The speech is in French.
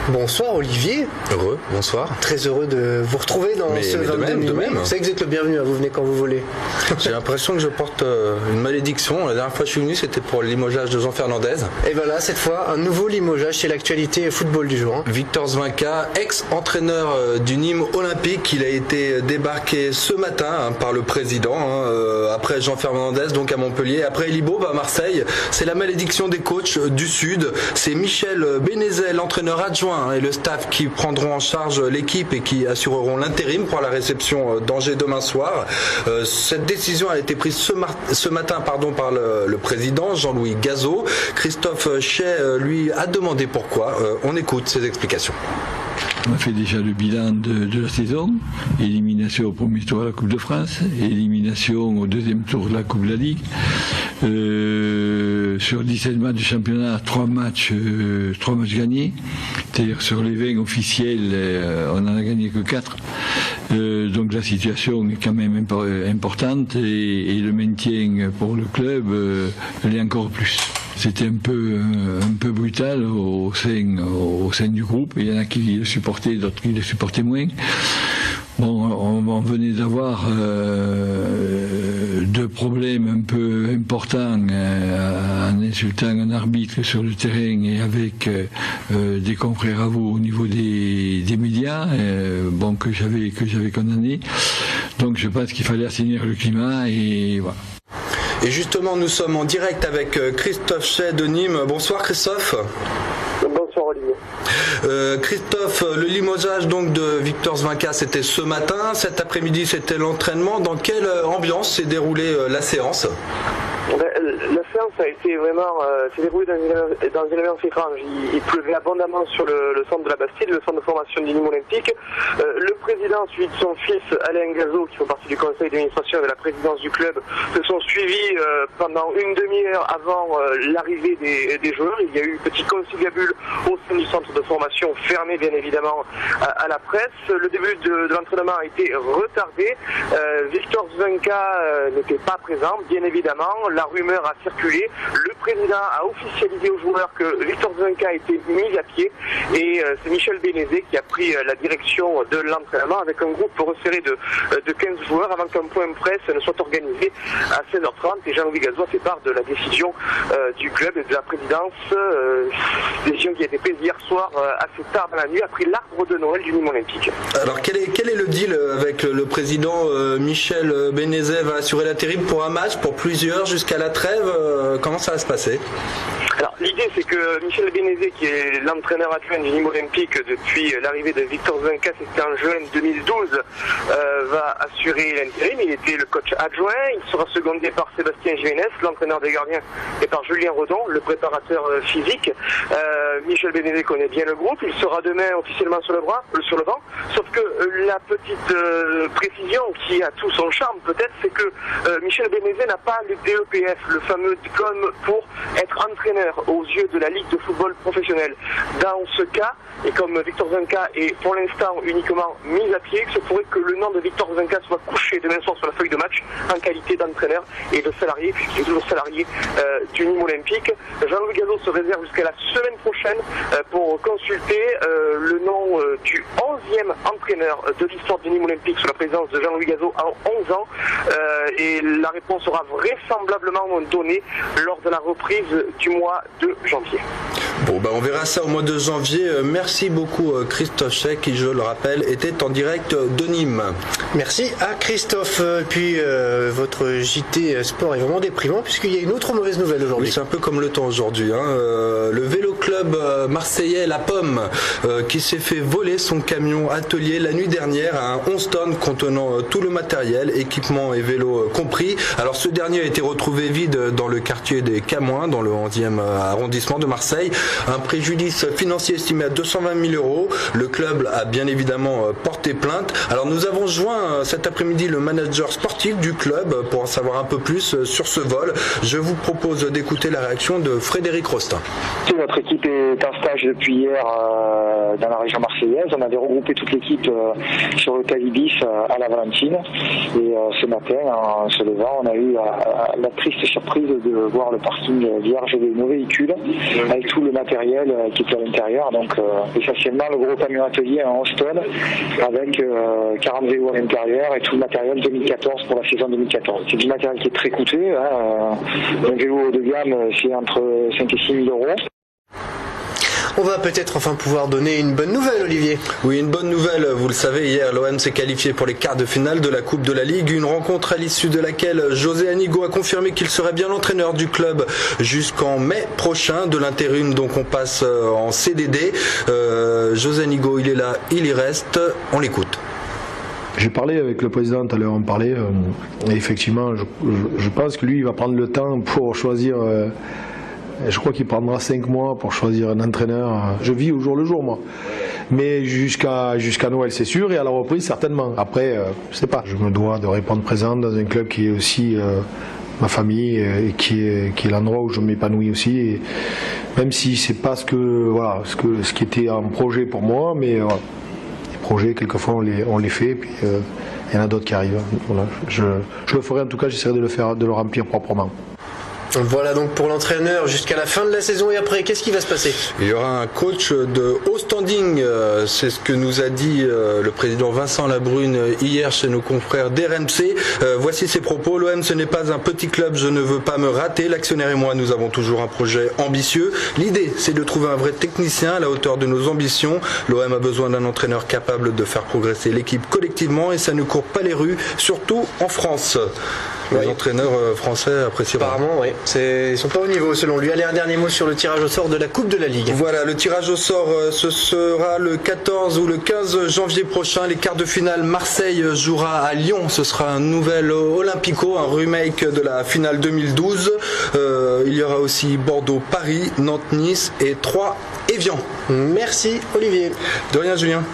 Bonsoir Olivier. Heureux, bonsoir. Très heureux de vous retrouver dans ce 22 de même. Vous savez que vous êtes le bienvenu, vous venez quand vous voulez. J'ai l'impression que je porte une malédiction. La dernière fois que je suis venu, c'était pour le limogeage de Jean Fernandez. Et voilà, cette fois, un nouveau limogeage, c'est l'actualité football du jour. Victor Zvinka, ex-entraîneur du Nîmes Olympique, il a été débarqué ce matin par le président, après Jean Fernandez, donc à Montpellier, après Elibo à Marseille. C'est la malédiction des coachs du Sud. C'est Michel Bénézet, l'entraîneur adjoint, et le staff qui prendront en charge l'équipe et qui assureront l'intérim pour la réception d'Angers demain soir. Cette décision a été prise ce matin par le président Jean-Louis Gazot. Christophe Chay lui a demandé pourquoi. On écoute ses explications. On a fait déjà le bilan de la saison, élimination au premier tour de la Coupe de France, élimination au deuxième tour de la Coupe de la Ligue. Sur 17 matchs de championnat, 3 matchs gagnés. C'est-à-dire sur les 20 officiels, on n'en a gagné que 4. Donc la situation est quand même importante et le maintien pour le club l'est encore plus. C'était un peu brutal au sein du groupe. Il y en a qui le supportaient, d'autres qui le supportaient moins. Bon, on venait d'avoir 2 problèmes un peu importants en insultant un arbitre sur le terrain et avec des confrères à vous au niveau des médias, que j'avais condamné. Donc je pense qu'il fallait assainir le climat et voilà. Et justement, nous sommes en direct avec Christophe Chay de Nîmes. Bonsoir Christophe. Bonsoir Olivier. Christophe, le limogeage donc de Victor Zvinka, c'était ce matin. Cet après-midi, c'était l'entraînement. Dans quelle ambiance s'est déroulée la séance ? La séance a été vraiment s'est déroulée dans une ambiance étrange. Il pleuvait abondamment sur le centre de la Bastille, le centre de formation du Nîmes Olympique. Le président, suivi de son fils Alain Gazot, qui font partie du conseil d'administration et de la présidence du club, se sont suivis pendant une demi-heure avant l'arrivée des joueurs. Il y a eu un petit conciliabule au sein du centre de formation, fermé bien évidemment à la presse. Le début de l'entraînement a été retardé. Victor Zvinka n'était pas présent, bien évidemment. La rumeur a circulé. Le président a officialisé aux joueurs que Victor Zvinka a été mis à pied et c'est Michel Bénézet qui a pris la direction de l'entraînement avec un groupe resserré de 15 joueurs avant qu'un point presse ne soit organisé à 16h30 et Jean-Louis Gazot fait part de la décision du club et de la présidence, décision qui a été prise hier soir assez tard dans la nuit après l'arbre de Noël du Nîmes Olympique. Alors quel est le deal avec le président Michel Bénézet va assurer l'intérim pour un match, pour plusieurs jusqu'à la trêve, comment ça va se passer ? Alors l'idée c'est que Michel Bénézet, qui est l'entraîneur adjoint du Nîmes Olympique depuis l'arrivée de Victor Zvinka, c'était en juin 2012, va assurer l'intérim. Il était le coach adjoint, il sera secondé par Sébastien Jiménez, l'entraîneur des gardiens, et par Julien Redon, le préparateur physique. Michel Bénézet connaît bien le groupe, il sera demain officiellement sur le banc, sauf que la petite précision qui a tout son charme peut-être, c'est que Michel Bénézet n'a pas le DEPF, le fameux diplôme pour être entraîneur aux yeux de la Ligue de football professionnel. Dans ce cas, et comme Victor Zvinka est pour l'instant uniquement mis à pied, il se pourrait que le nom de Victor Zvinka soit couché demain soir sur la feuille de match en qualité d'entraîneur et de salarié, puisqu'il est toujours salarié du Nîmes Olympique. Jean-Louis Gazot se réserve jusqu'à la semaine prochaine pour consulter le nom du 11e entraîneur de l'histoire du Nîmes Olympique sous la présence de Jean-Louis Gazot en 11 ans et la réponse sera vraisemblablement donnée lors de la reprise du mois de janvier. Bon, on verra ça au mois de janvier. Merci beaucoup Christophe Chay, qui, je le rappelle, était en direct de Nîmes. Merci à Christophe. Puis votre JT Sport est vraiment déprimant puisqu'il y a une autre mauvaise nouvelle aujourd'hui. Oui, c'est un peu comme le temps aujourd'hui. Le vélo club marseillais La Pomme qui s'est fait voler son camion atelier la nuit dernière à un 11 tonnes contenant tout le matériel, équipement et vélo compris. Alors ce dernier a été retrouvé vide dans le quartier des Camoins, dans le 11e arrondissement de Marseille. Un préjudice financier estimé à 220 000 euros. Le club a bien évidemment porté plainte. Alors nous avons joint cet après-midi le manager sportif du club pour en savoir un peu plus sur ce vol. Je vous propose d'écouter la réaction de Frédéric Rostin. Notre équipe est en stage voyage depuis hier dans la région marseillaise. On avait regroupé toute l'équipe sur l'hôtel Ibis à la Valentine. Et ce matin, en se levant, on a eu la triste surprise de voir le parking vierge de nos véhicules avec tout le matériel qui était à l'intérieur. Donc essentiellement le gros camion atelier en 11 tonnes avec 40 vélos à l'intérieur et tout le matériel 2014 pour la saison 2014. C'est du matériel qui est très coûteux. Un vélo de gamme, c'est entre 5 et 6 000 euros. On va peut-être enfin pouvoir donner une bonne nouvelle, Olivier. Oui, une bonne nouvelle. Vous le savez, hier, l'OM s'est qualifié pour les quarts de finale de la Coupe de la Ligue. Une rencontre à l'issue de laquelle José Anigo a confirmé qu'il serait bien l'entraîneur du club jusqu'en mai prochain. De l'intérim, donc on passe en CDD. José Anigo, il est là, il y reste. On l'écoute. J'ai parlé avec le président tout à l'heure, on parlait. Et effectivement, je pense que lui, il va prendre le temps pour choisir... Je crois qu'il prendra 5 mois pour choisir un entraîneur. Je vis au jour le jour, moi. Mais jusqu'à Noël, c'est sûr, et à la reprise, certainement. Après, je sais pas. Je me dois de répondre présent dans un club qui est aussi ma famille et qui est l'endroit où je m'épanouis aussi. Et même si c'est pas ce qui était un projet pour moi, mais les projets, quelquefois, on les fait. Et puis, il y en a d'autres qui arrivent. Voilà. Je le ferai, en tout cas, j'essaierai de le remplir proprement. Voilà donc pour l'entraîneur jusqu'à la fin de la saison, et après, qu'est-ce qui va se passer? Il y aura un coach de haut standing, c'est ce que nous a dit le président Vincent Labrune hier chez nos confrères d'RMC. Voici ses propos: l'OM, ce n'est pas un petit club, je ne veux pas me rater. L'actionnaire et moi, nous avons toujours un projet ambitieux. L'idée, c'est de trouver un vrai technicien à la hauteur de nos ambitions. L'OM a besoin d'un entraîneur capable de faire progresser l'équipe collectivement, et ça ne court pas les rues, surtout en France. Les entraîneurs français apprécieront. Apparemment, oui. Ils sont pas au niveau, selon lui. Allez, un dernier mot sur le tirage au sort de la Coupe de la Ligue. Voilà, le tirage au sort, ce sera le 14 ou le 15 janvier prochain. Les quarts de finale, Marseille jouera à Lyon. Ce sera un nouvel Olympico, un remake de la finale 2012. Il y aura aussi Bordeaux, Paris, Nantes, Nice et Troyes, Évian. Merci, Olivier. De rien, Julien.